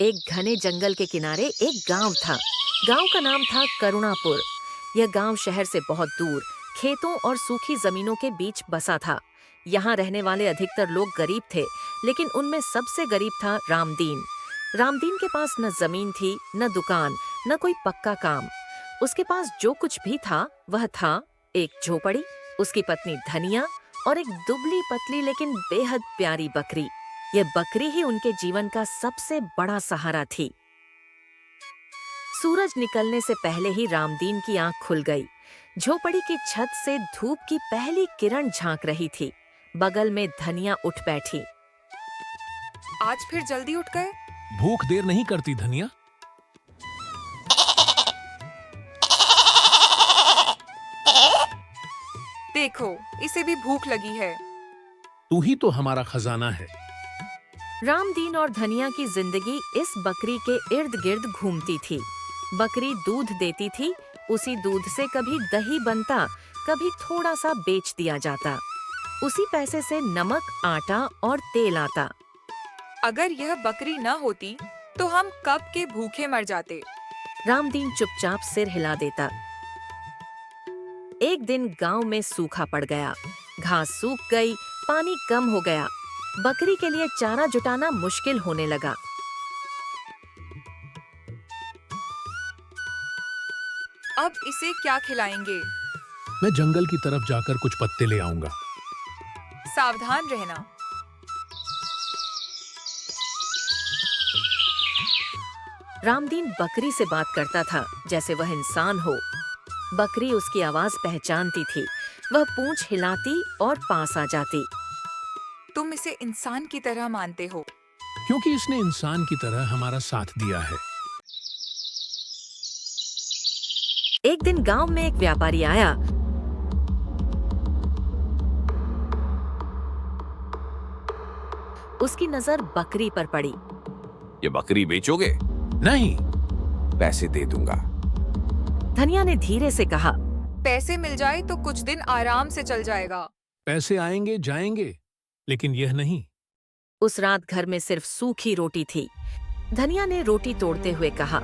एक घने जंगल के किनारे एक गांव था। गांव का नाम था करुणापुर। यह गांव शहर से बहुत दूर, खेतों और सूखी जमीनों के बीच बसा था। यहाँ रहने वाले अधिकतर लोग गरीब थे, लेकिन उनमें सबसे गरीब था रामदीन। रामदीन के पास न जमीन थी, न दुकान, न कोई पक्का काम। उसके पास जो कुछ भी था वह था एक झोपड़ी, उसकी पत्नी धनिया और एक दुबली पतली लेकिन बेहद प्यारी बकरी। यह बकरी ही उनके जीवन का सबसे बड़ा सहारा थी। सूरज निकलने से पहले ही रामदीन की आंख खुल गई। झोपड़ी की छत से धूप की पहली किरण झांक रही थी। बगल में धनिया उठ बैठी। आज फिर जल्दी उठ गए? भूख देर नहीं करती धनिया। देखो, इसे भी भूख लगी है। तू ही तो हमारा खजाना है। रामदीन और धनिया की जिंदगी इस बकरी के इर्द गिर्द घूमती थी। बकरी दूध देती थी, उसी दूध से कभी दही बनता, कभी थोड़ा सा बेच दिया जाता। उसी पैसे से नमक, आटा और तेल आता। अगर यह बकरी न होती तो हम कब के भूखे मर जाते। रामदीन चुपचाप सिर हिला देता। एक दिन गांव में सूखा पड़ गया। घास सूख गई, पानी कम हो गया। बकरी के लिए चारा जुटाना मुश्किल होने लगा। अब इसे क्या खिलाएंगे? मैं जंगल की तरफ जाकर कुछ पत्ते ले आऊंगा। सावधान रहना। रामदीन बकरी से बात करता था जैसे वह इंसान हो। बकरी उसकी आवाज पहचानती थी। वह पूंछ हिलाती और पास आ जाती। तुम इसे इंसान की तरह मानते हो? क्योंकि इसने इंसान की तरह हमारा साथ दिया है। एक दिन गांव में एक व्यापारी आया। उसकी नजर बकरी पर पड़ी। ये बकरी बेचोगे? नहीं। पैसे दे दूंगा। धनिया ने धीरे से कहा। पैसे मिल जाए तो कुछ दिन आराम से चल जाएगा। पैसे आएंगे जाएंगे, लेकिन यह नहीं। उस रात घर में सिर्फ सूखी रोटी थी। धनिया ने रोटी तोड़ते हुए कहा,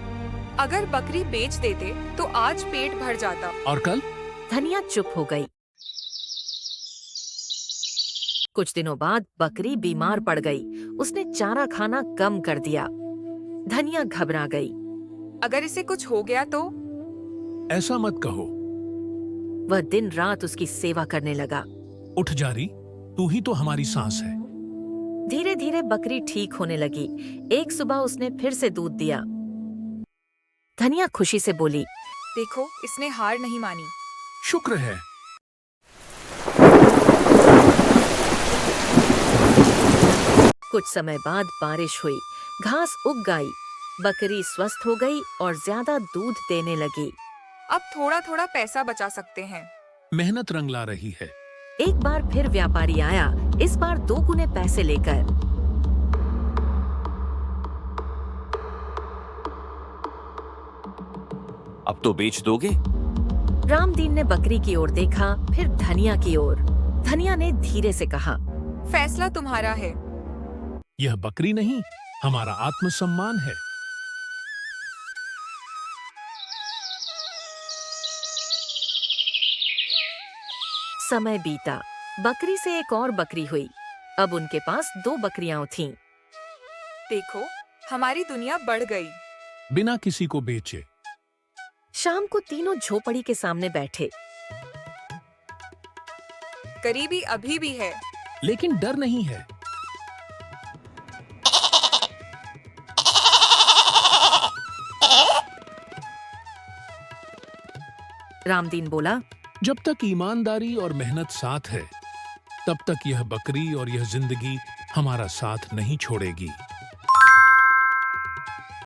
अगर बकरी बेच देते तो आज पेट भर जाता। और कल? धनिया चुप हो गई। कुछ दिनों बाद बकरी बीमार पड़ गई। उसने चारा खाना कम कर दिया। धनिया घबरा गई। अगर इसे कुछ हो गया तो? ऐसा मत कहो। वह दिन रात उसकी सेवा करने लगा। उठ जारी, तू ही तो हमारी सांस है। धीरे धीरे बकरी ठीक होने लगी। एक सुबह उसने फिर से दूध दिया। धनिया खुशी से बोली, देखो, इसने हार नहीं मानी। शुक्र है। कुछ समय बाद बारिश हुई। घास उग गई। बकरी स्वस्थ हो गई और ज्यादा दूध देने लगी। अब थोड़ा थोड़ा पैसा बचा सकते हैं। मेहनत रंग ला रही है। एक बार फिर व्यापारी आया, इस बार 2 गुने पैसे लेकर। अब तो बेच दोगे? रामदीन ने बकरी की ओर देखा, फिर धनिया की ओर। धनिया ने धीरे से कहा, फैसला तुम्हारा है। यह बकरी नहीं, हमारा आत्मसम्मान है। समय बीता। बकरी से एक और बकरी हुई। अब उनके पास 2 बकरियां थीं। देखो, हमारी दुनिया बढ़ गई। बिना किसी को बेचे। शाम को तीनों झोपड़ी के सामने बैठे। गरीबी अभी भी है, लेकिन डर नहीं है। रामदीन बोला, जब तक ईमानदारी और मेहनत साथ है, तब तक यह बकरी और यह जिंदगी हमारा साथ नहीं छोड़ेगी।